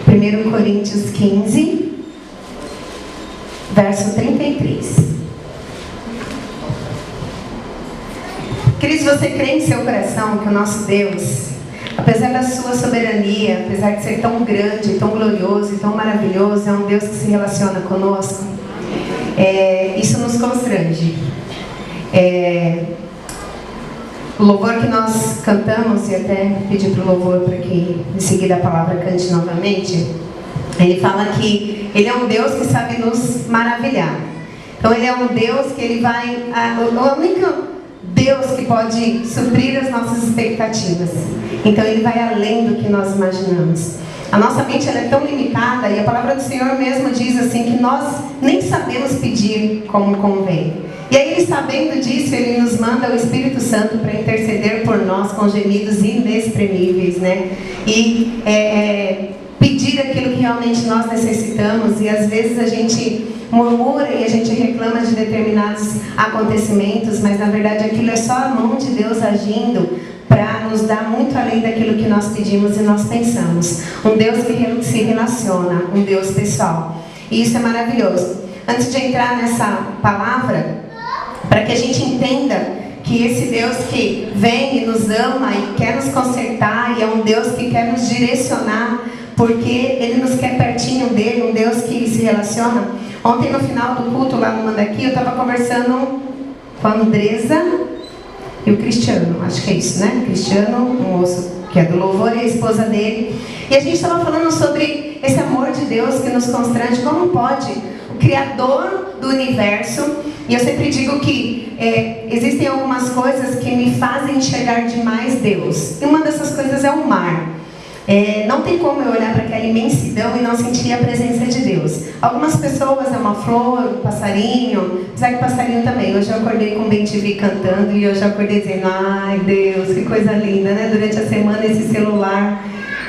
1 Coríntios 15, verso 33. Queridos, você crê em seu coração que o nosso Deus, apesar da sua soberania, apesar de ser tão grande, tão glorioso e tão maravilhoso, é um Deus que se relaciona conosco? Isso nos constrange. O louvor que nós cantamos, e até pedir para o louvor para que em seguida a palavra cante novamente, ele fala que ele é um Deus que sabe nos maravilhar. Então ele é um Deus que ele vai... O único Deus que pode suprir as nossas expectativas. Então ele vai além do que nós imaginamos. A nossa mente ela é tão limitada, e a palavra do Senhor mesmo diz assim, que nós nem sabemos pedir como convém. E aí ele, sabendo disso, ele nos manda o Espírito Santo para interceder por nós com gemidos inexprimíveis, né? E pedir aquilo que realmente nós necessitamos. E às vezes a gente murmura e a gente reclama de determinados acontecimentos, mas na verdade aquilo é só a mão de Deus agindo para nos dar muito além daquilo que nós pedimos e nós pensamos. Um Deus que se relaciona, um Deus pessoal. E isso é maravilhoso. Antes de entrar nessa palavra, para que a gente entenda que esse Deus que vem e nos ama e quer nos consertar, e é um Deus que quer nos direcionar, porque Ele nos quer pertinho dele, um Deus que se relaciona. Ontem no final do culto lá no Mandaqui, eu estava conversando com a Andresa e o Cristiano, acho que é isso, né? Cristiano, um moço que é do louvor, e a esposa dele. E a gente estava falando sobre esse amor de Deus que nos constrange. Como pode o Criador do universo... E eu sempre digo que existem algumas coisas que me fazem enxergar demais Deus. E uma dessas coisas é o mar. Não tem como eu olhar para aquela imensidão e não sentir a presença de Deus. Algumas pessoas é uma flor, um passarinho, apesar que passarinho também. Hoje eu acordei com o BenTV cantando e hoje eu acordei dizendo, ai Deus, que coisa linda, né? Durante a semana esse celular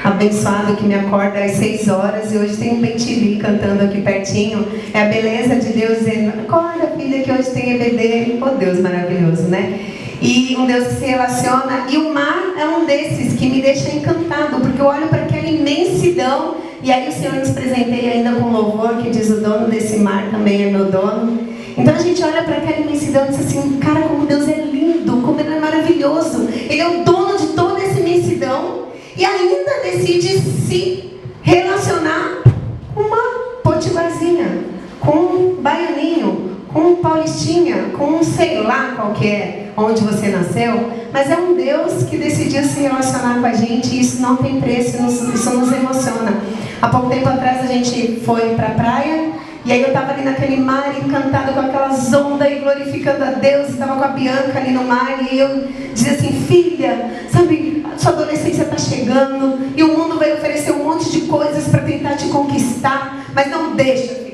abençoado que me acorda às 6 horas e hoje tem um BenTV cantando aqui pertinho. É a beleza de Deus dizendo, acorda filha que hoje tem EBD. Oh Deus maravilhoso, né? E um Deus que se relaciona. E o mar é um desses que me deixa encantado, porque eu olho para aquela imensidão. E aí o Senhor nos presenteia ainda com louvor que diz, o dono desse mar também é meu dono. Então a gente olha para aquela imensidão e diz assim, cara, como Deus é lindo, como Ele é maravilhoso. Ele é o dono de toda essa imensidão. E ainda decide se relacionar com uma potivarzinha, com um baianinho, com um paulistinha, com um sei lá qualquer, onde você nasceu. Mas é um Deus que decidiu se relacionar com a gente, e isso não tem preço, isso nos emociona. Há pouco tempo atrás a gente foi para a praia, e aí eu estava ali naquele mar, encantada com aquelas ondas e glorificando a Deus. Estava com a Bianca ali no mar, e eu dizia assim, filha, sabe, sua adolescência está chegando, e o mundo vai oferecer um monte de coisas para tentar te conquistar, mas não deixa, filha.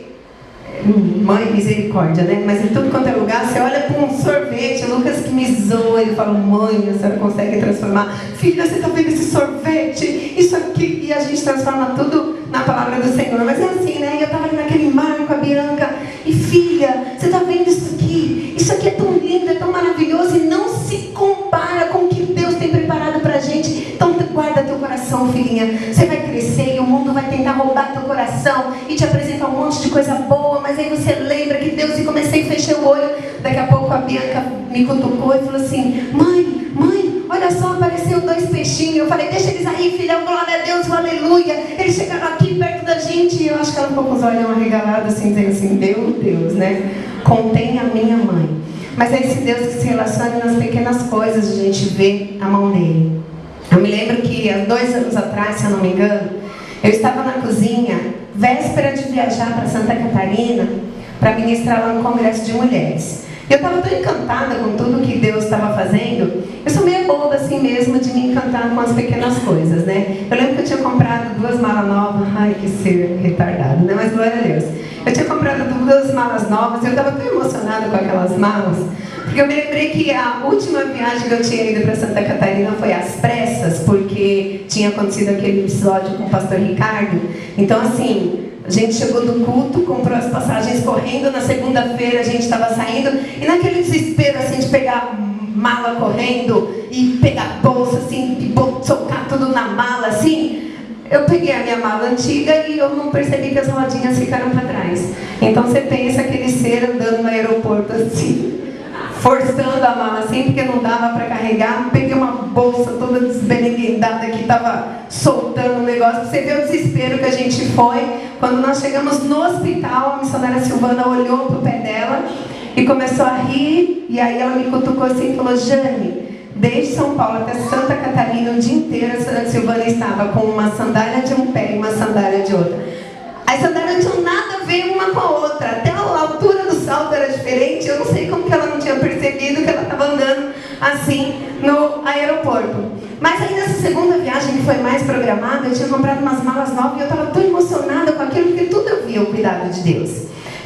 Mãe, misericórdia, né? Mas em tudo quanto é lugar, você olha para um sorvete, o Lucas que me zoa, ele fala, mãe, a senhora consegue transformar, filha, você está vendo esse sorvete, isso aqui, e a gente transforma tudo na palavra do Senhor. Mas é assim, né? E eu estava ali naquele mar com a Bianca, e filha, você está vendo isso aqui? Isso aqui é tão lindo, é tão maravilhoso, e não se compara com o que Deus tem preparado para a gente. Então guarda teu coração, filhinha. Você vai crescer e o mundo vai tentar roubar teu coração e te apresentar um monte de coisa boa, mas aí você lembra que Deus, e comecei a fechar o olho. Daqui a pouco a Bianca me cutucou e falou assim, mãe, olha só, apareceu 2 peixinhos. Eu falei, deixa eles aí, filha, glória a Deus, aleluia. Eles chegaram aqui perto da gente, e eu acho que ela ficou com os olhos arregalados assim, dizendo assim, meu Deus, né? Contém a minha mãe. Mas é esse Deus que se relaciona nas pequenas coisas, a gente vê a mão dele. Eu me lembro que há 2 anos atrás, se eu não me engano, eu estava na cozinha, véspera de viajar para Santa Catarina, para ministrar lá no Congresso de Mulheres. E eu estava tão encantada com tudo que Deus estava fazendo. Eu sou meio boba assim mesmo de me encantar com as pequenas coisas, né? Eu lembro que eu tinha comprado 2 malas novas. Ai, que ser retardado, né? Mas glória a Deus. Eu tinha comprado 2 malas novas e eu estava tão emocionada com aquelas malas, porque eu me lembrei que a última viagem que eu tinha ido para Santa Catarina foi às pressas, porque tinha acontecido aquele episódio com o pastor Ricardo. Então assim, a gente chegou do culto, comprou as passagens correndo, na segunda-feira a gente estava saindo, e naquele desespero assim de pegar mala correndo e pegar bolsa assim, e socar tudo na mala assim, eu peguei a minha mala antiga e eu não percebi que as rodinhas ficaram para trás. Então você pensa aquele ser andando no aeroporto assim, forçando a mala assim, porque não dava para carregar. Peguei uma bolsa toda desberenguendada que estava soltando o negócio. Você vê o desespero que a gente foi. Quando nós chegamos no hospital, a missionária Silvana olhou pro pé dela e começou a rir. E aí ela me cutucou assim e falou: Jane, desde São Paulo até Santa Catarina, o dia inteiro a senhora Silvana estava com uma sandália de um pé e uma sandália de outro. As sandálias não tinham nada a ver uma com a outra. Até a altura do salto era diferente. Eu não sei como que ela não tinha percebido que ela estava andando assim no aeroporto. Mas aí nessa segunda viagem, que foi mais programada, eu tinha comprado umas malas novas e eu estava tão emocionada com aquilo, porque tudo eu via o cuidado de Deus.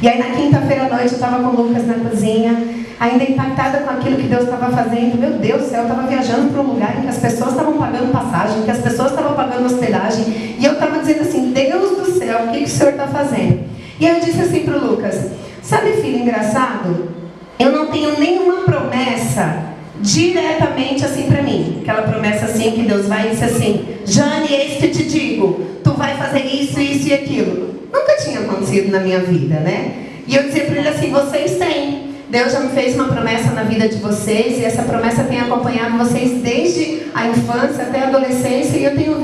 E aí na quinta-feira à noite eu estava com o Lucas na cozinha, ainda impactada com aquilo que Deus estava fazendo. Meu Deus do céu, eu estava viajando para um lugar em que as pessoas estavam pagando passagem, que as pessoas estavam pagando hospedagem, e eu estava dizendo assim: Deus do céu, o que o Senhor está fazendo? E aí eu disse assim para o Lucas: sabe, filho, engraçado? Eu não tenho nenhuma promessa diretamente assim para mim. Aquela promessa assim que Deus vai e diz assim: Jane, eis que te digo, tu vai fazer isso, isso e aquilo. Nunca tinha acontecido na minha vida, né? E eu dizia para ele assim: vocês têm. Deus já me fez uma promessa na vida de vocês, e essa promessa tem acompanhado vocês desde a infância até a adolescência, e eu tenho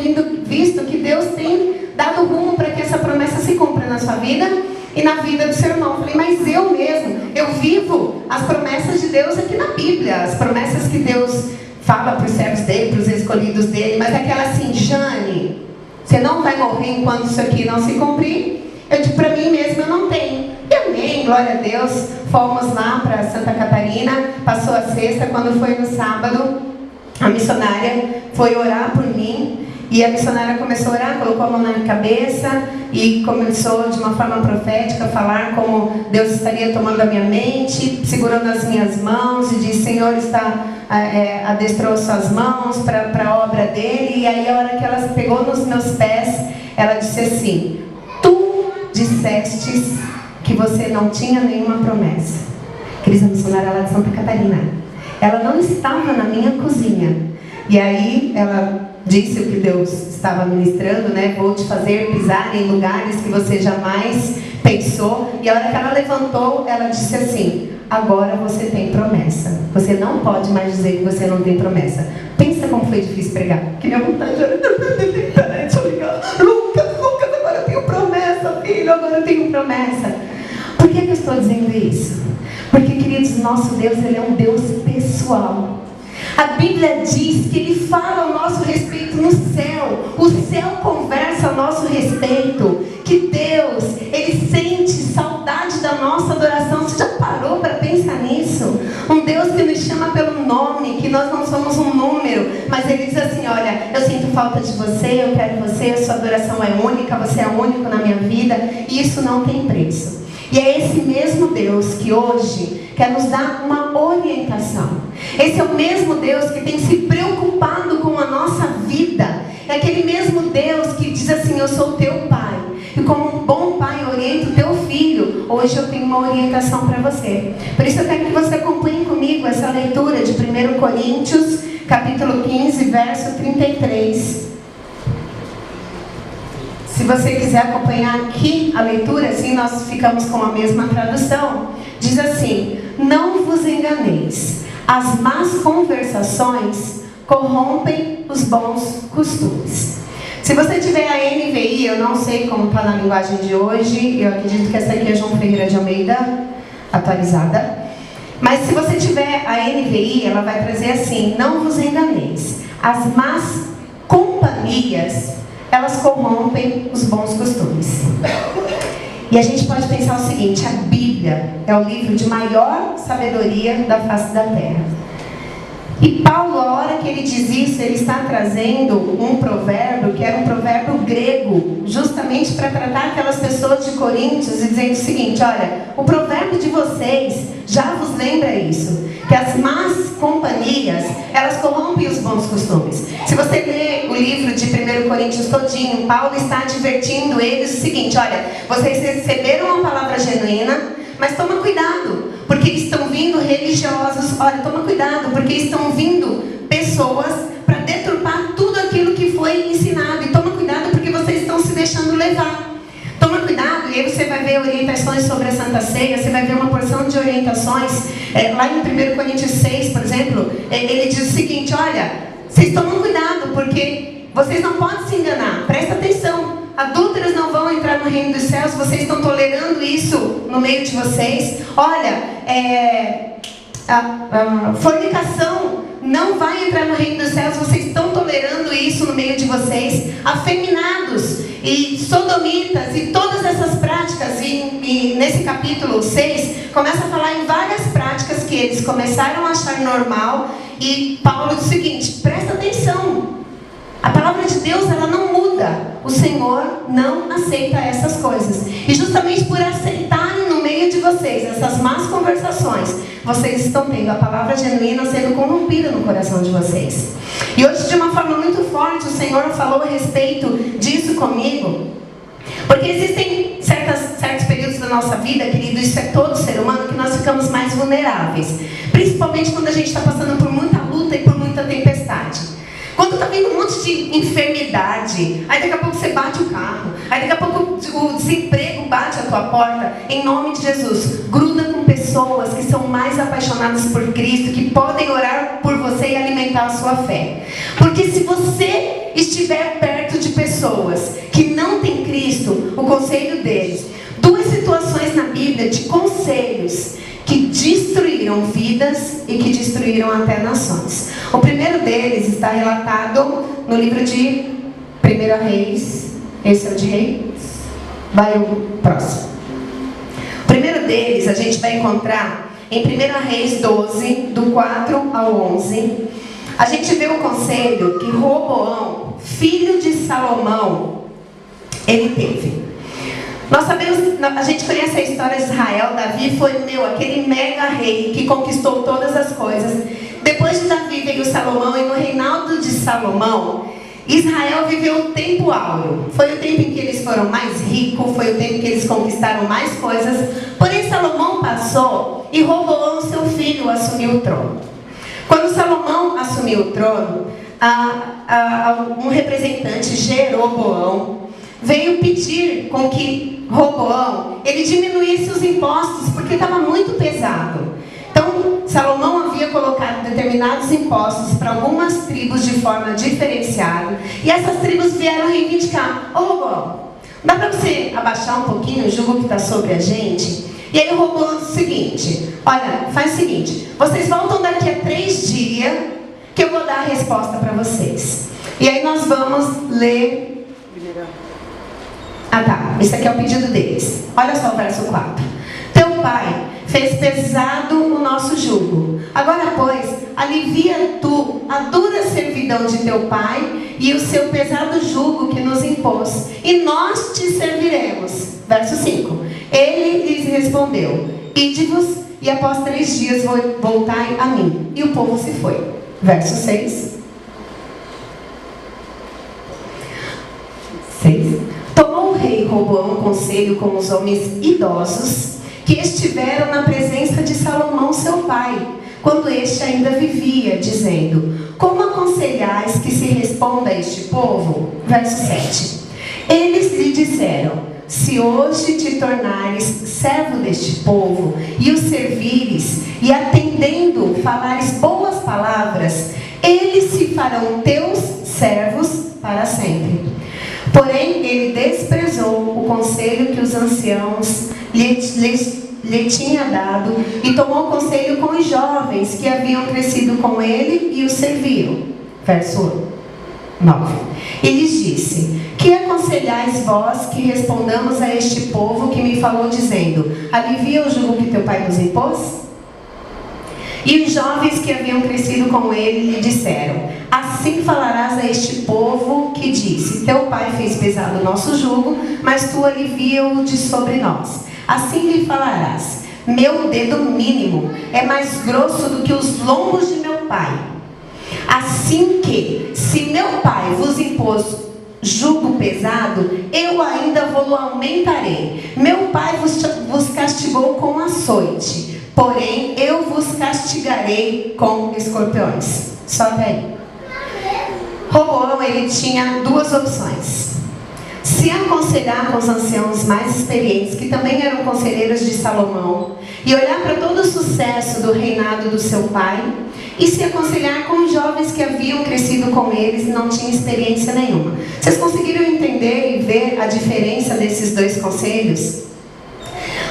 visto que Deus tem dado rumo para que essa promessa se cumpra na sua vida e na vida do seu irmão. Eu falei: mas eu mesmo, eu vivo as promessas de Deus aqui na Bíblia, as promessas que Deus fala para os servos dele, para os escolhidos dele. Mas aquela assim: Jane, você não vai morrer enquanto isso aqui não se cumprir. Eu digo para mim mesmo: eu não tenho. E amém, glória a Deus. Fomos lá para Santa Catarina, passou a sexta. Quando foi no sábado, a missionária foi orar por mim. E a missionária começou a orar, colocou a mão na minha cabeça e começou de uma forma profética a falar como Deus estaria tomando a minha mente, segurando as minhas mãos, e disse: Senhor adestrou suas mãos para a obra dele. E aí a hora que ela pegou nos meus pés, ela disse assim: tu dissestes que você não tinha nenhuma promessa. Querida missionária lá de Santa Catarina, ela não estava na minha cozinha. E aí ela disse o que Deus estava ministrando, né? Vou te fazer pisar em lugares que você jamais pensou. E a hora que ela levantou, ela disse assim: agora você tem promessa. Você não pode mais dizer que você não tem promessa. Pensa como foi difícil pregar. Que minha vontade era: deixa eu ligar. Lucas, agora eu tenho promessa, filho, agora eu tenho promessa. Por que eu estou dizendo isso? Porque, queridos, nosso Deus, Ele é um Deus pessoal. A Bíblia diz que Ele fala ao nosso respeito no céu. O céu conversa ao nosso respeito. Que Deus, Ele sente saudade da nossa adoração. Você já parou para pensar nisso? Um Deus que nos chama pelo nome, que nós não somos um número, mas Ele diz assim: olha, eu sinto falta de você, eu quero você, a sua adoração é única, você é único na minha vida, e isso não tem preço. E é esse mesmo Deus que hoje quer nos dar uma orientação. Esse é o mesmo Deus que tem se preocupado com a nossa vida. É aquele mesmo Deus que diz assim: eu sou teu pai. E como um bom pai orienta o teu filho, hoje eu tenho uma orientação para você. Por isso eu quero que você acompanhe comigo essa leitura de 1 Coríntios, capítulo 15, verso 33. Se você quiser acompanhar aqui a leitura, assim nós ficamos com a mesma tradução. Diz assim: não vos enganeis, as más conversações corrompem os bons costumes. Se você tiver a NVI, eu não sei como está na linguagem de hoje, eu acredito que essa aqui é João Ferreira de Almeida, atualizada. Mas se você tiver a NVI, ela vai trazer assim: não vos enganeis, as más companhias, elas corrompem os bons costumes. E a gente pode pensar o seguinte: a Bíblia é o livro de maior sabedoria da face da terra. E Paulo, a hora que ele diz isso, ele está trazendo um provérbio, que era um provérbio grego, justamente para tratar aquelas pessoas de Coríntios, e dizendo o seguinte: olha, o provérbio de vocês já vos lembra isso, que as más companhias, elas corrompem os bons costumes. Se você ler o livro de 1 Coríntios todinho, Paulo está advertindo eles o seguinte: olha, vocês receberam uma palavra genuína, mas toma cuidado, porque estão vindo religiosos. Olha, toma cuidado, porque estão vindo pessoas para deturpar tudo aquilo que foi ensinado. E toma cuidado, porque levar. Toma cuidado, e aí você vai ver orientações sobre a Santa Ceia, você vai ver uma porção de orientações. Lá em 1 Coríntios 6, por exemplo, ele diz o seguinte: olha, vocês tomam cuidado, porque vocês não podem se enganar. Presta atenção, adúlteros não vão entrar no reino dos céus, vocês estão tolerando isso no meio de vocês. Olha, a fornicação não vai entrar no reino dos céus, vocês estão tolerando isso no meio de vocês. Afeminados e sodomitas e todas essas práticas, e nesse capítulo 6 começa a falar em várias práticas que eles começaram a achar normal. E Paulo diz o seguinte: presta atenção, a palavra de Deus, ela não muda. O Senhor não aceita essas coisas. E justamente por aceitarem no meio de vocês essas más conversações, vocês estão tendo a palavra genuína sendo corrompida no coração de vocês. E hoje, de uma forma muito forte, o Senhor falou a respeito disso comigo. Porque existem certos períodos da nossa vida, querido, isso é todo ser humano, que nós ficamos mais vulneráveis. Principalmente quando a gente está passando por muita luta e por muita tempestade. Quando está vindo um monte de enfermidade, aí daqui a pouco você bate o carro, aí daqui a pouco o desemprego bate a tua porta. Em nome de Jesus, gruda com pessoas que são mais apaixonadas por Cristo, que podem orar por você e alimentar a sua fé. Porque se você estiver perto de pessoas que não têm Cristo, o conselho deles, duas situações na Bíblia de conselhos que destruíram vidas e que destruíram até nações. O primeiro deles está relatado no livro de 1 Reis. Esse é o de Reis? Vai o próximo. O primeiro deles a gente vai encontrar em 1 Reis 12, do 4 ao 11. A gente vê o conselho que Roboão, filho de Salomão, ele teve. Nós sabemos, a gente conhece a história de Israel. Davi foi aquele mega rei que conquistou todas as coisas. Depois de Davi veio Salomão, e no reinado de Salomão, Israel viveu o tempo áureo. Foi o tempo em que eles foram mais ricos, foi o tempo em que eles conquistaram mais coisas. Porém, Salomão passou e Roboão, seu filho, assumiu o trono. Quando Salomão assumiu o trono, um representante, Jeroboão, veio pedir com que Roboão ele diminuísse os impostos, porque estava muito pesado. Então, Salomão havia colocado determinados impostos para algumas tribos de forma diferenciada, e essas tribos vieram reivindicar: ô Roboão, dá para você abaixar um pouquinho o jugo que está sobre a gente? E aí o Roboão disse o seguinte: olha, faz o seguinte, vocês voltam daqui a 3 dias que eu vou dar a resposta para vocês. E aí nós vamos ler. Isso aqui é o pedido deles. Olha só o verso 4. Teu pai fez pesado o nosso jugo. Agora, pois, alivia tu a dura servidão de teu pai e o seu pesado jugo que nos impôs, e nós te serviremos. Verso 5. Ele lhes respondeu: ide-vos, e após 3 dias voltai a mim. E o povo se foi. Verso 6. Tomou o rei Roboão conselho com os homens idosos que estiveram na presença de Salomão seu pai, quando este ainda vivia, dizendo: como aconselhais que se responda a este povo? Verso 7. Eles lhe disseram: se hoje te tornares servo deste povo, e o servires, e atendendo falares boas palavras, eles se farão teus servos para sempre. Porém, ele desprezou o conselho que os anciãos lhe tinha dado, e tomou conselho com os jovens que haviam crescido com ele e o serviam. Verso 9. E lhes disse: que aconselhais vós que respondamos a este povo que me falou, dizendo: alivia o jugo que teu pai nos impôs? E os jovens que haviam crescido com ele lhe disseram: assim falarás a este povo que disse: teu pai fez pesado o nosso jugo, mas tu alivia-o de sobre nós. Assim lhe falarás: meu dedo mínimo é mais grosso do que os lombos de meu pai. Assim que, se meu pai vos impôs jugo pesado, eu ainda vou aumentarei. Meu pai vos castigou com açoite, porém eu vos castigarei com escorpiões. Só até aí. Roboão, ele tinha 2 opções: se aconselhar com os anciãos mais experientes, que também eram conselheiros de Salomão, e olhar para todo o sucesso do reinado do seu pai, e se aconselhar com os jovens que haviam crescido com eles e não tinham experiência nenhuma. Vocês conseguiram entender e ver a diferença desses dois conselhos?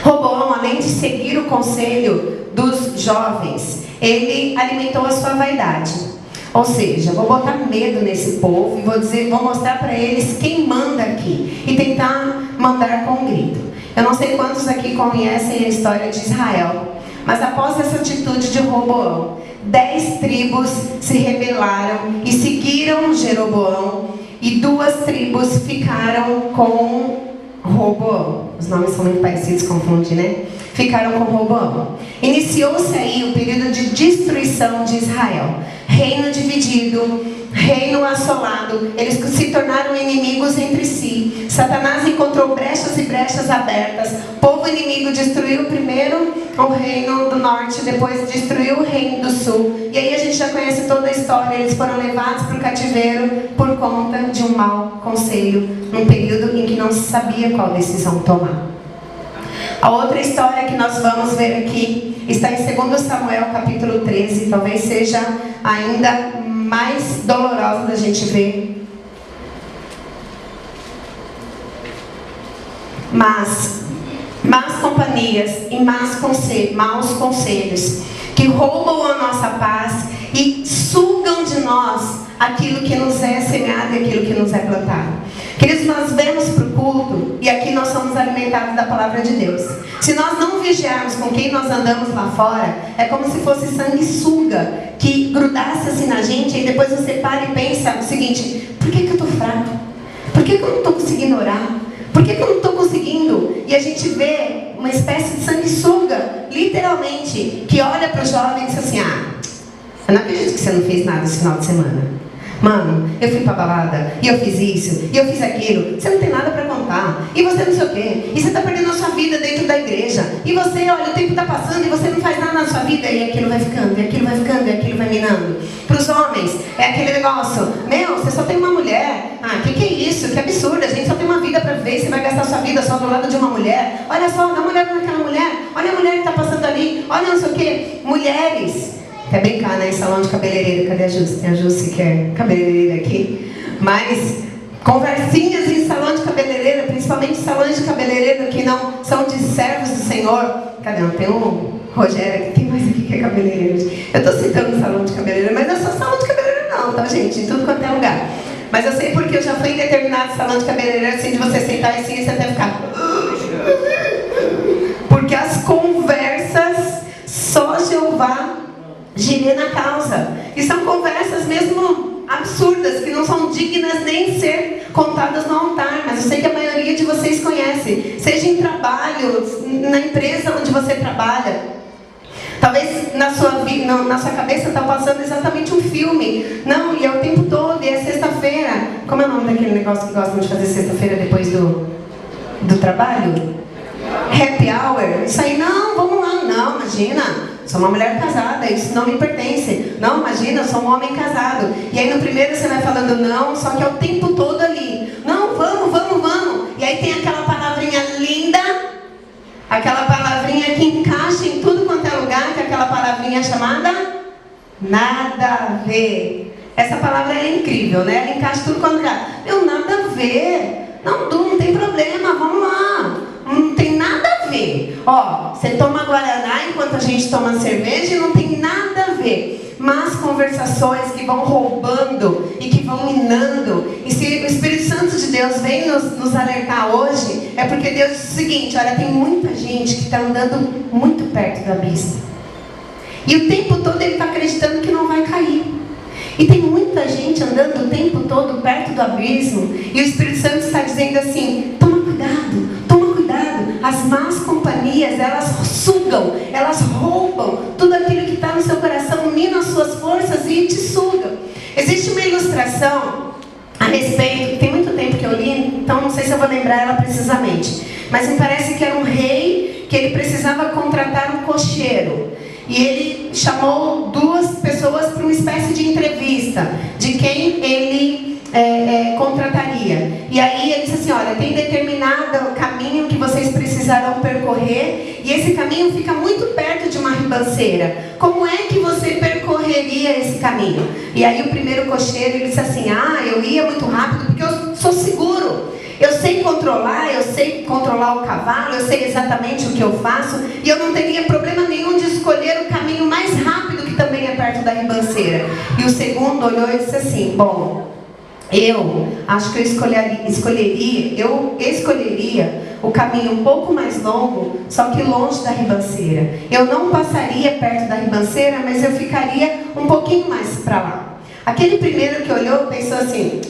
Roboão, além de seguir o conselho dos jovens, ele alimentou a sua vaidade. Ou seja, vou botar medo nesse povo e vou mostrar para eles quem manda aqui e tentar mandar com um grito. Eu não sei quantos aqui conhecem a história de Israel, mas após essa atitude de Roboão, 10 tribos se rebelaram e seguiram Jeroboão, e 2 tribos ficaram com Roboão. Os nomes são muito parecidos, confunde, né? Ficaram com Roboão. Iniciou-se aí o período de destruição de Israel. Reino dividido, reino assolado, eles se tornaram inimigos entre si. Satanás encontrou brechas e brechas abertas. O povo inimigo destruiu primeiro o reino do norte, depois destruiu o reino do sul. E aí a gente já conhece toda a história. Eles foram levados para o cativeiro por conta de um mau conselho, num período em que não se sabia qual decisão tomar. A outra história que nós vamos ver aqui está em 2 Samuel capítulo 13, talvez seja ainda mais dolorosa da gente ver. Mas más companhias e maus conselhos que roubam a nossa paz e sugam de nós aquilo que nos é semeado e aquilo que nos é plantado. Queridos, nós vemos para o culto e aqui nós somos alimentados da palavra de Deus. Se nós não vigiarmos com quem nós andamos lá fora, é como se fosse sanguessuga que grudasse assim na gente, e depois você para e pensa o seguinte: por que eu estou fraco? Por que eu não estou conseguindo orar? Por que eu não estou conseguindo? E a gente vê uma espécie de sanguessuga, literalmente, que olha para o jovem e diz assim: eu não acredito que você não fez nada esse final de semana. Mano, eu fui pra balada, e eu fiz isso, e eu fiz aquilo. Você não tem nada para contar. E você não sei o quê. E você está perdendo a sua vida dentro da igreja. E você, olha, o tempo está passando e você não faz nada na sua vida. E aquilo vai ficando, e aquilo vai ficando, e aquilo vai minando. Para os homens, é aquele negócio: meu, você só tem uma mulher. Que é isso? Que absurdo. A gente só tem uma vida para viver. Você vai gastar sua vida só do lado de uma mulher. Olha só, dá uma olhada naquela mulher. Olha a mulher que está passando ali. Olha não sei o quê. Mulheres. Quer brincar, né? Em salão de cabeleireiro. Cadê a Jussi? Tem a Jussi que é cabeleireira aqui. Mas conversinhas em salão de cabeleireiro, principalmente salões de cabeleireiro que não são de servos do Senhor. Cadê? Não tem o Rogério aqui. Tem mais aqui que é cabeleireiro. Eu estou citando salão de cabeleireiro, mas não é só salão de cabeleireiro não, tá, gente? Em tudo quanto é lugar. Mas eu sei porque eu já fui em determinado salão de cabeleireiro, assim, de você sentar assim e você até ficar... Porque as conversas só Jeová giria na causa. E são conversas mesmo absurdas, que não são dignas nem ser contadas no altar. Mas eu sei que a maioria de vocês conhece. Seja em trabalho, na empresa onde você trabalha. Talvez na sua cabeça está passando exatamente um filme. Não, e é o tempo todo, e é sexta-feira. Como é o nome daquele negócio que gostam de fazer sexta-feira depois do trabalho? Happy hour. Isso aí, não, vamos lá. Não, imagina. Sou uma mulher casada, isso não me pertence. Não, imagina, eu sou um homem casado. E aí no primeiro você vai falando não, só que é o tempo todo ali. Não, vamos. E aí tem aquela palavrinha linda, aquela palavrinha que encaixa em tudo quanto é lugar, que é aquela palavrinha chamada nada a ver. Essa palavra é incrível, né? Ela encaixa tudo quanto é lugar. Meu, nada a ver. Não tem problema, vamos lá. Não tem nada a ver. Ó, você toma Guaraná enquanto a gente toma cerveja e não tem nada a ver. Mas conversações que vão roubando e que vão minando. E se o Espírito Santo de Deus vem nos alertar hoje, é porque Deus diz o seguinte: olha, tem muita gente que está andando muito perto do abismo. E o tempo todo ele está acreditando que não vai cair. E tem muita gente andando o tempo todo perto do abismo. E o Espírito Santo está dizendo assim: toma cuidado. As más companhias, elas sugam, elas roubam tudo aquilo que está no seu coração, minam as suas forças e te sugam. Existe uma ilustração a respeito, tem muito tempo que eu li, então não sei se eu vou lembrar ela precisamente, mas me parece que era um rei que ele precisava contratar um cocheiro. E ele chamou 2 pessoas para uma espécie de entrevista de quem ele contrataria. E aí ele disse assim, olha, tem determinado caminho que vocês precisarão percorrer, e esse caminho fica muito perto de uma ribanceira. Como é que você percorreria esse caminho? E aí o primeiro cocheiro, ele disse assim, eu ia muito rápido porque eu sou seguro. Eu sei controlar o cavalo, eu sei exatamente o que eu faço, e eu não teria problema nenhum de escolher o caminho mais rápido, que também é perto da ribanceira. E o segundo olhou e disse assim, bom, eu acho que eu escolheria o caminho um pouco mais longo, só que longe da ribanceira. Eu não passaria perto da ribanceira, mas eu ficaria um pouquinho mais para lá. Aquele primeiro que olhou pensou assim,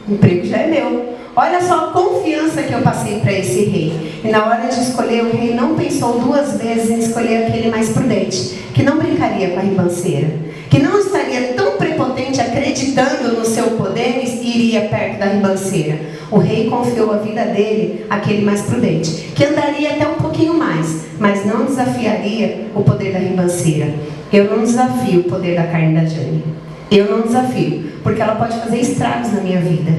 o emprego já é meu. Olha só a confiança que eu passei para esse rei. E na hora de escolher, o rei não pensou duas vezes em escolher aquele mais prudente, que não brincaria com a ribanceira, que não estaria tão prepotente acreditando no seu poder e iria perto da ribanceira. O rei confiou a vida dele àquele mais prudente, que andaria até um pouquinho mais, mas não desafiaria o poder da ribanceira. Eu não desafio o poder da carne da Jane. Eu não desafio, porque ela pode fazer estragos na minha vida.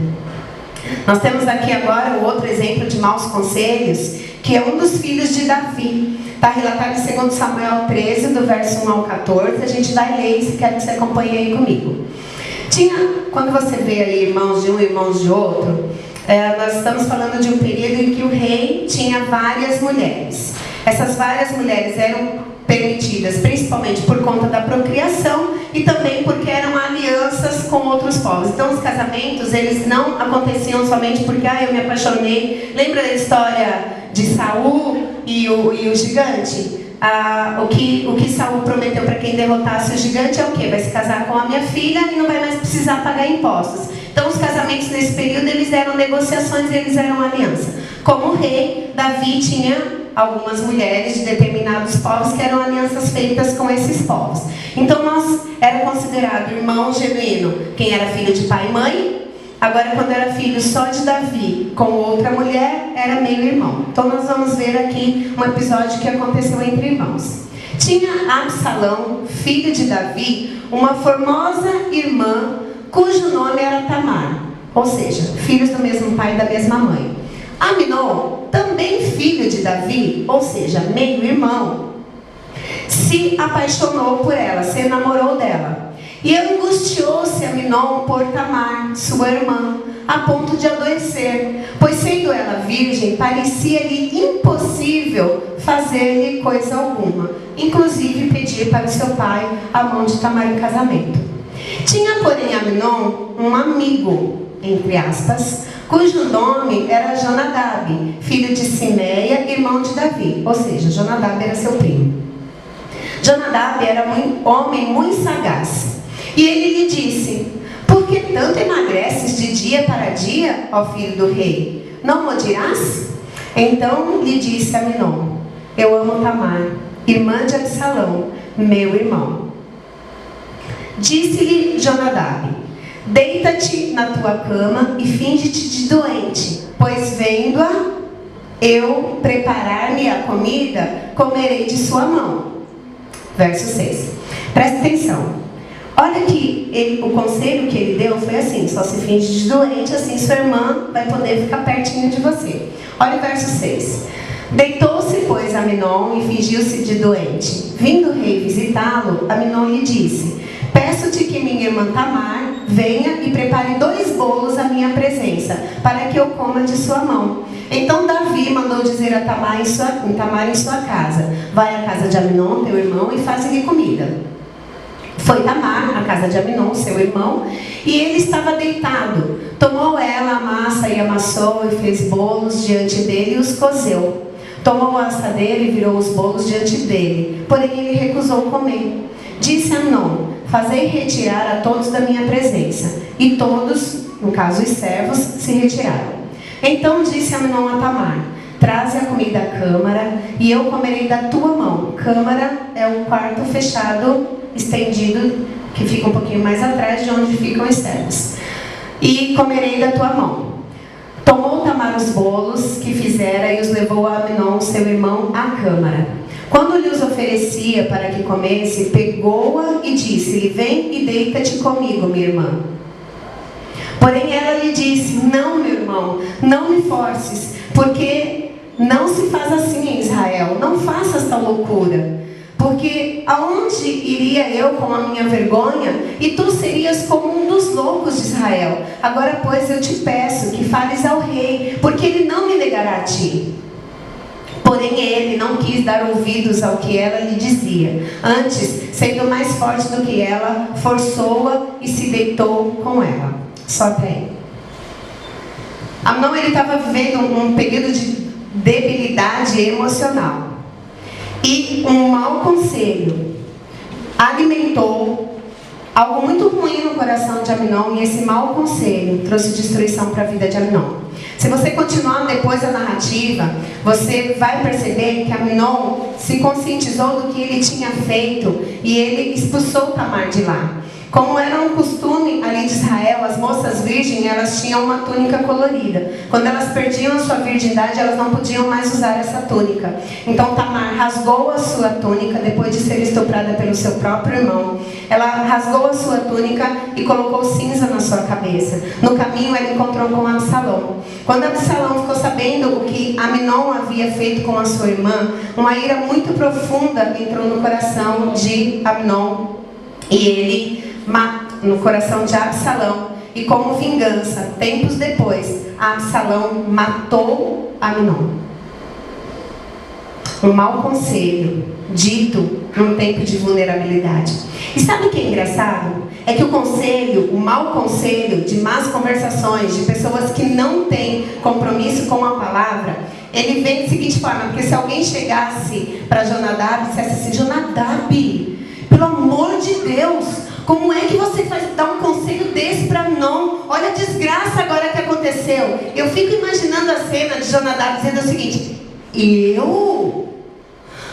Nós temos aqui agora o outro exemplo de maus conselhos, que é um dos filhos de Davi. Está relatado em 2 Samuel 13, do verso 1 ao 14. A gente vai ler isso, quero que você acompanhe aí comigo. Quando você vê aí irmãos de um e irmãos de outro, nós estamos falando de um período em que o rei tinha várias mulheres. Essas várias mulheres eram permitidas principalmente por conta da procriação e também porque eram alianças com outros povos. Então os casamentos, eles não aconteciam somente porque eu me apaixonei. Lembra da história de Saul e o gigante? O que Saul prometeu para quem derrotasse o gigante é o quê? Vai se casar com a minha filha e não vai mais precisar pagar impostos. Então os casamentos nesse período, eles eram negociações, eles eram aliança. Como o rei, Davi tinha algumas mulheres de determinados povos que eram alianças feitas com esses povos. Então era considerado irmão genuíno quem era filho de pai e mãe. Agora, quando era filho só de Davi com outra mulher, era meio irmão. Então nós vamos ver aqui um episódio que aconteceu entre irmãos. Tinha Absalão, filho de Davi, uma formosa irmã cujo nome era Tamar, ou seja, filhos do mesmo pai e da mesma mãe. Aminon, também filho de Davi, ou seja, meio irmão, se apaixonou por ela, se enamorou dela. E angustiou-se Aminon por Tamar, sua irmã, a ponto de adoecer, pois sendo ela virgem, parecia-lhe impossível fazer-lhe coisa alguma, inclusive pedir para o seu pai a mão de Tamar em casamento. Tinha, porém, Aminon um amigo, entre aspas, cujo nome era Jonadab, filho de Simeia, irmão de Davi. Ou seja, Jonadab era seu primo. Jonadab era um homem muito sagaz. E ele lhe disse, por que tanto emagreces de dia para dia, ó filho do rei? Não o dirás? Então lhe disse Aminon, eu amo Tamar, irmã de Absalão, meu irmão. Disse-lhe Jonadab, deita-te na tua cama e finge-te de doente, pois vendo-a eu preparar-me a comida, comerei de sua mão. Verso 6. Presta atenção. Olha que o conselho que ele deu foi assim, só se finge de doente, assim sua irmã vai poder ficar pertinho de você. Olha o verso 6. Deitou-se, pois, Aminon e fingiu-se de doente. Vindo o rei visitá-lo, Aminon lhe disse, peço-te que minha irmã Tamar venha e prepare 2 bolos à minha presença, para que eu coma de sua mão. Então Davi mandou dizer a Tamar em sua casa, vai à casa de Aminon, teu irmão, e faça-lhe comida. Foi Tamar à casa de Aminon, seu irmão, e ele estava deitado. Tomou ela a massa e amassou e fez bolos diante dele e os cozeu. Tomou a assadeira e virou os bolos diante dele, porém ele recusou comer. Disse Aminon, fazei retirar a todos da minha presença. E todos, no caso os servos, se retiraram. Então disse Aminon a Tamar, traze a comida à câmara, e eu comerei da tua mão. Câmara é um quarto fechado, estendido, que fica um pouquinho mais atrás de onde ficam os servos. E comerei da tua mão. Tomou Tamar os bolos que fizera e os levou a Aminon, seu irmão, à câmara. Quando lhe os oferecia para que comesse, pegou-a e disse-lhe, vem e deita-te comigo, minha irmã. Porém ela lhe disse: não, meu irmão, não me forces, porque não se faz assim em Israel. Não faças tal loucura. Porque aonde iria eu com a minha vergonha? E tu serias como um dos loucos de Israel. Agora, pois, eu te peço que fales ao rei, porque ele não me negará a ti. Porém, ele não quis dar ouvidos ao que ela lhe dizia. Antes, sendo mais forte do que ela, forçou-a e se deitou com ela. Só até aí. Amnão, ele estava vivendo um período de debilidade emocional. E um mau conselho alimentou algo muito ruim no coração de Amnão. E esse mau conselho trouxe destruição para a vida de Amnão. Se você continuar depois da narrativa, você vai perceber que Amnão se conscientizou do que ele tinha feito e ele expulsou Tamar de lá. Como era um costume ali de Israel, as moças virgens, elas tinham uma túnica colorida. Quando elas perdiam a sua virgindade, elas não podiam mais usar essa túnica. Então Tamar rasgou a sua túnica depois de ser estuprada pelo seu próprio irmão. Ela rasgou a sua túnica e colocou cinza na sua cabeça. No caminho ela encontrou com Absalão. Quando Absalão ficou sabendo o que Amnon havia feito com a sua irmã, uma ira muito profunda entrou no coração de Amnon. E ele no coração de Absalão, e como vingança, tempos depois, Absalão matou Amnon. Um mau conselho dito num tempo de vulnerabilidade. E sabe o que é engraçado? É que o mau conselho de más conversações, de pessoas que não têm compromisso com a palavra, ele vem da seguinte forma: porque se alguém chegasse para Jonadab e dissesse assim: Jonadab, pelo amor de Deus, como é que você dá um conselho desse para Amnon? Olha a desgraça agora que aconteceu. Eu fico imaginando a cena de Jonadab dizendo o seguinte: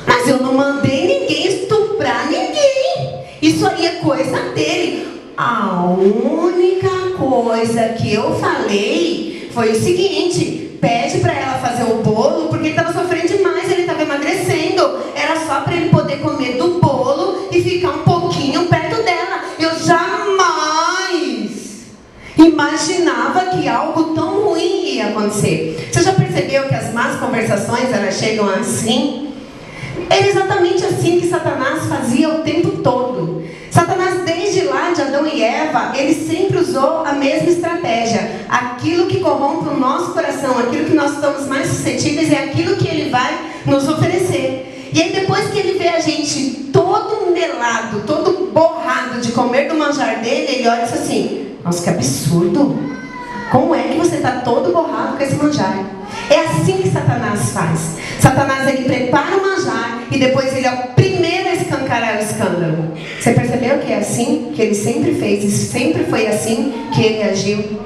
mas eu não mandei ninguém estuprar ninguém. Isso aí é coisa dele. A única coisa que eu falei foi o seguinte: pede para ela fazer o bolo, porque ele estava sofrendo demais, ele estava emagrecendo. Era só para ele poder comer do bolo e ficar um pouquinho perto dela. Eu jamais imaginava que algo tão ruim ia acontecer. Você já percebeu que as más conversações, elas chegam assim? Era exatamente assim que Satanás fazia o tempo todo. Satanás, desde lá de Adão e Eva, ele sempre usou a mesma estratégia. Aquilo que corrompe o nosso coração, aquilo que nós estamos mais suscetíveis, é aquilo que ele vai nos oferecer. E aí depois que ele vê a gente todo melado, todo borrado de comer do manjar dele, ele olha e diz assim: nossa, que absurdo! Como é que você está todo borrado com esse manjar? É assim que Satanás faz. Satanás, ele prepara o manjar e depois ele é o primeiro a escancarar o escândalo. Você percebeu que é assim que ele sempre fez? Isso sempre foi assim que ele agiu.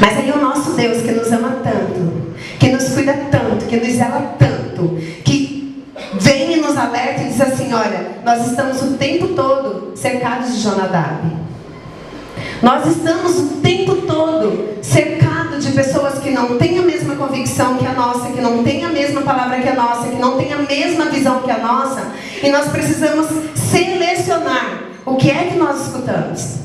Mas aí o nosso Deus, que nos ama tanto, que nos cuida tanto, que nos zela tanto, que vem e nos alerta e diz assim: olha, nós estamos o tempo todo cercados de Jonadab. Nós estamos o tempo todo cercados de pessoas que não têm a mesma convicção que a nossa, que não têm a mesma palavra que a nossa, que não têm a mesma visão que a nossa. E nós precisamos selecionar o que é que nós escutamos.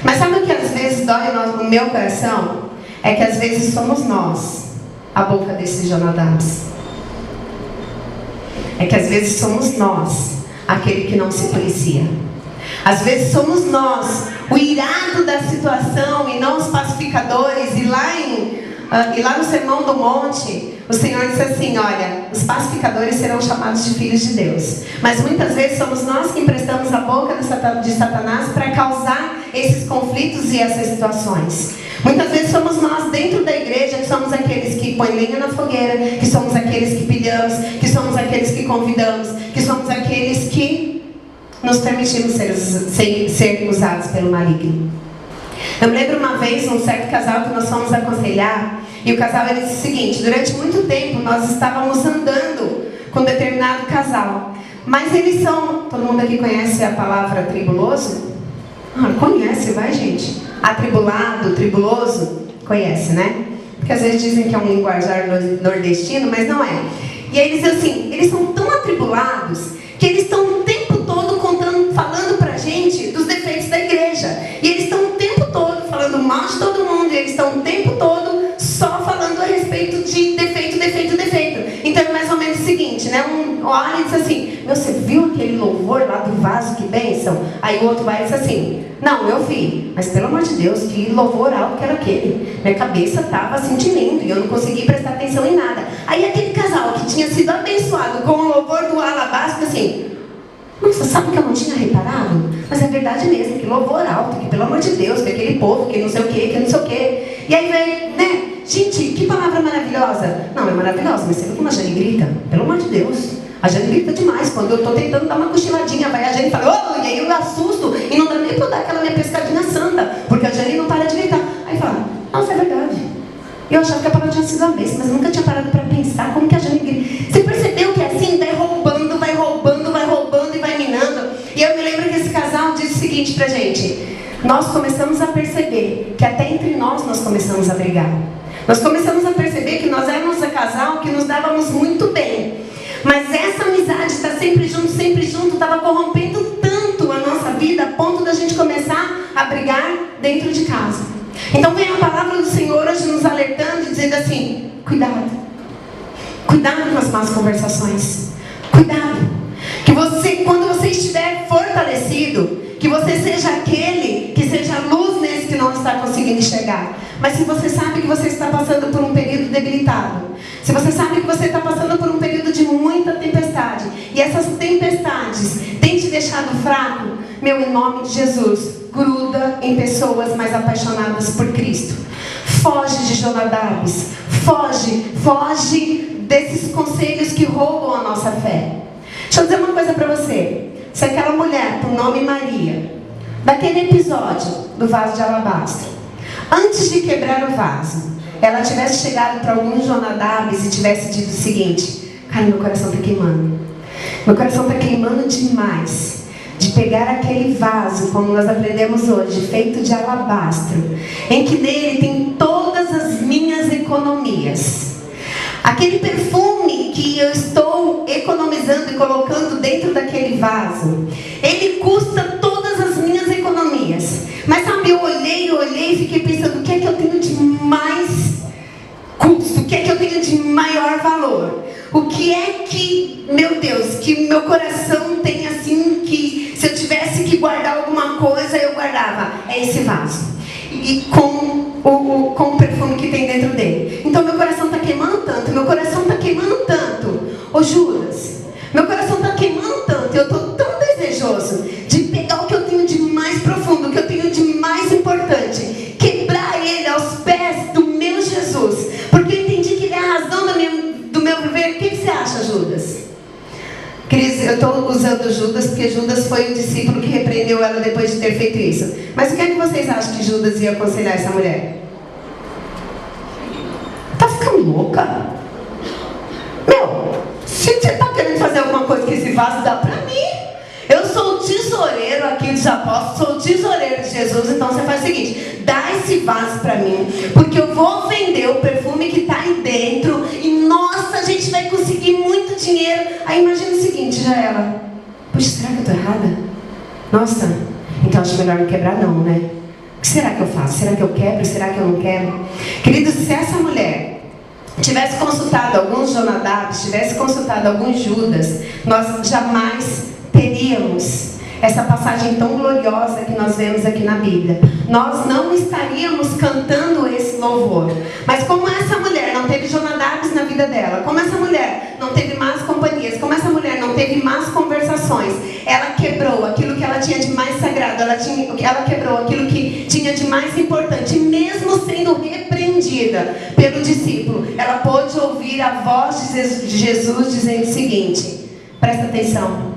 Mas sabe o que às vezes dói no meu coração? É que às vezes somos nós a boca desses Jonadabs. É que às vezes somos nós aquele que não se policia. Às vezes somos nós o irado da situação e não os pacificadores. E lá no Sermão do Monte, o Senhor disse assim: olha, os pacificadores serão chamados de filhos de Deus. Mas muitas vezes somos nós que emprestamos a boca de Satanás para causar esses conflitos e essas situações. Muitas vezes somos nós dentro da igreja que somos aqueles que põem lenha na fogueira, que somos aqueles que pilhamos, que somos aqueles que convidamos, que somos aqueles que nos permitimos ser usados pelo maligno. Eu me lembro uma vez, um certo casal que nós fomos aconselhar, e o casal ele disse o seguinte: durante muito tempo nós estávamos andando com um determinado casal, mas eles são, todo mundo aqui conhece a palavra tribuloso? Conhece, vai gente? Atribulado, tribuloso, conhece, né? Porque às vezes dizem que é um linguajar nordestino, mas não é. E aí eles dizem assim: eles são tão atribulados que eles estão o tempo todo falando pra gente dos defeitos da igreja. E eles estão o tempo todo falando mal de todo estão o tempo todo só falando a respeito de defeito. Então é mais ou menos o seguinte, né? Um olha e diz assim: meu, você viu aquele louvor lá do vaso, que bênção? Aí o outro vai e diz assim: não, eu vi, mas pelo amor de Deus, que louvor alto que era aquele. Minha cabeça estava assim tinindo e eu não consegui prestar atenção em nada. Aí aquele casal que tinha sido abençoado com o louvor do alabastro, assim: nossa, sabe que eu não tinha reparado? Mas é verdade mesmo, que louvor alto, que pelo amor de Deus, que aquele povo, que não sei o que. E aí vem, né? Gente, que palavra maravilhosa. Não, é maravilhosa, mas você viu como a Jane grita? Pelo amor de Deus. A Jane grita demais. Quando eu estou tentando dar uma cochiladinha, vai a Jane e fala: oh, e aí eu assusto. E não dá nem para eu dar aquela minha pescadinha santa, porque a Jane não para de gritar. Aí fala: nossa, é verdade. Eu achava que a palavra tinha sido a mesma, mas eu nunca tinha parado para pensar como que a Jane grita. Você percebeu que é assim? Vai roubando e vai minando. E eu me lembro que esse casal disse o seguinte pra gente: nós começamos a perceber que até entre nós começamos a brigar. Nós começamos a perceber que nós éramos um casal que nos dávamos muito bem. Mas essa amizade, estar sempre junto, estava corrompendo tanto a nossa vida, a ponto da gente começar a brigar dentro de casa. Então vem a palavra do Senhor hoje nos alertando, dizendo assim: cuidado. Cuidado com as más conversações. Cuidado. Que você, quando você estiver fortalecido, que você seja aquele que seja luz nesse que não está conseguindo enxergar. Mas se você sabe que você está passando por um período debilitado, se você sabe que você está passando por um período de muita tempestade, e essas tempestades têm te deixado fraco, meu, em nome de Jesus, gruda em pessoas mais apaixonadas por Cristo. Foge de Jonadabes, foge desses conselhos que roubam a nossa fé. Deixa eu dizer uma coisa para você. Se aquela mulher, por nome Maria, daquele episódio do vaso de alabastro, antes de quebrar o vaso, ela tivesse chegado para alguns Jonadabes e tivesse dito o seguinte: cara, meu coração está queimando. Meu coração está queimando demais. De pegar aquele vaso, como nós aprendemos hoje, feito de alabastro, em que nele tem todas as minhas economias. Aquele perfume que eu estou economizando e colocando dentro daquele vaso, ele custa todas as minhas economias. Mas sabe, eu olhei e fiquei pensando: o que é que eu tenho de mais custo? O que é que eu tenho de maior valor? O que é que, meu Deus, que meu coração tem assim, que se eu tivesse que guardar alguma coisa, eu guardava? É esse vaso. E com o perfume que tem dentro dele. Então meu coração está queimando tanto. Ô Judas, meu coração está queimando tanto. Eu estou tão desejoso de pegar o que eu tenho de mais profundo, o que eu tenho de mais importante, quebrar ele aos pés do meu Jesus, porque eu entendi que ele é a razão do meu viver. O que você acha, Judas? Cris, eu estou usando Judas porque Judas foi o discípulo que repreendeu ela depois de ter feito isso. Mas o que é que vocês acham que Judas ia aconselhar essa mulher? Tá ficando louca? Meu, se você está querendo fazer alguma coisa que esse vaso dá para mim, eu sou o tesoureiro aqui dos apóstolos, sou o tesoureiro de Jesus, então você faz o seguinte: dá esse vaso para mim, porque eu vou vender o perfume que está aí dentro e nossa, a gente vai conseguir muito dinheiro. Aí imagina o seguinte, já ela: puxa, será que eu estou errada? Nossa, então acho melhor não quebrar não, né? O que será que eu faço? Será que eu quebro? Será que eu não quebro? Queridos, se essa mulher tivesse consultado alguns Jonadabes, tivesse consultado alguns Judas, nós jamais teríamos essa passagem tão gloriosa que nós vemos aqui na Bíblia. Nós não estaríamos cantando esse louvor. Mas como essa mulher não teve Jonadabes na vida dela, como essa mulher não teve más companhias, como essa mulher não teve más conversações, ela quebrou aquilo que ela tinha de mais sagrado, ela quebrou aquilo que tinha de mais importante, e mesmo sendo repreendida pelo discípulo, ela pôde ouvir a voz de Jesus dizendo o seguinte: presta atenção.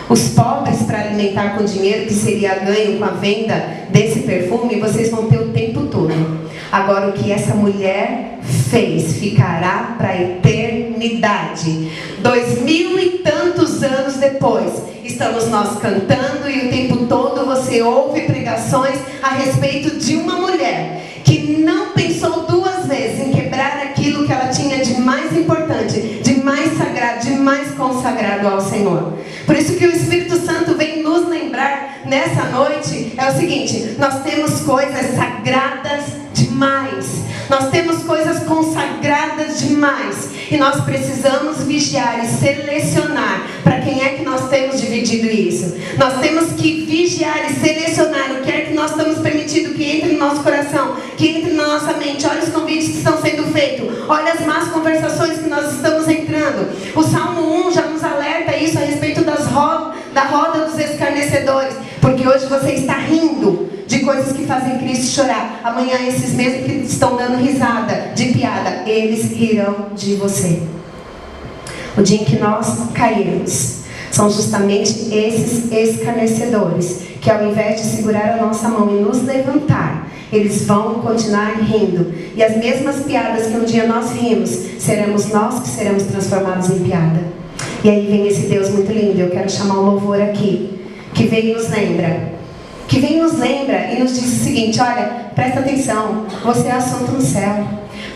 Os pobres, para alimentar com o dinheiro que seria ganho com a venda desse perfume, vocês vão ter o tempo todo. Agora, o que essa mulher fez ficará para a eternidade. 2000 e tantos anos depois, estamos nós cantando e o tempo todo você ouve pregações a respeito de uma mulher que não pensou duas vezes em quebrar aquilo que ela tinha de mais importante, de mais sagrado, de mais consagrado ao Senhor. Por isso que o Espírito Santo vem nos lembrar nessa noite, é o seguinte: nós temos coisas sagradas demais temos coisas consagradas demais. E nós precisamos vigiar e selecionar para quem é que nós temos dividido isso. Nós temos que vigiar e selecionar o que é que nós estamos permitindo que entre no nosso coração, que entre na nossa mente. Olha os convites que estão sendo feitos. Olha as más conversações que nós estamos entrando. O Salmo 1 já nos alerta isso a respeito da roda dos escarnecedores. Porque hoje você está rindo de coisas que fazem Cristo chorar. Amanhã esses mesmos que estão dando risada de piada, eles rirão de você. O dia em que nós cairmos, são justamente esses escarnecedores que, ao invés de segurar a nossa mão e nos levantar, eles vão continuar rindo. E as mesmas piadas que um dia nós rimos, seremos nós que seremos transformados em piada. E aí vem esse Deus muito lindo. Eu quero chamar um louvor aqui, que vem e nos lembra. Que vem e nos lembra e nos diz o seguinte: olha, presta atenção, você é assunto no céu.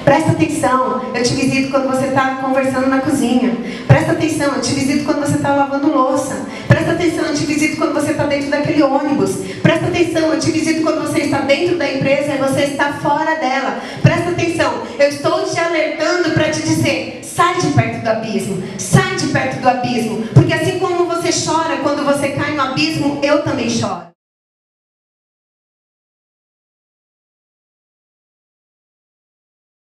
Presta atenção, eu te visito quando você está conversando na cozinha. Presta atenção, eu te visito quando você está lavando louça. Presta atenção, eu te visito quando você está dentro daquele ônibus. Presta atenção, eu te visito quando você está dentro da empresa e você está fora dela. Presta atenção, eu estou te alertando para te dizer: sai de perto do abismo. Sai de perto do abismo. Porque assim como você chora quando você cai no abismo, eu também choro.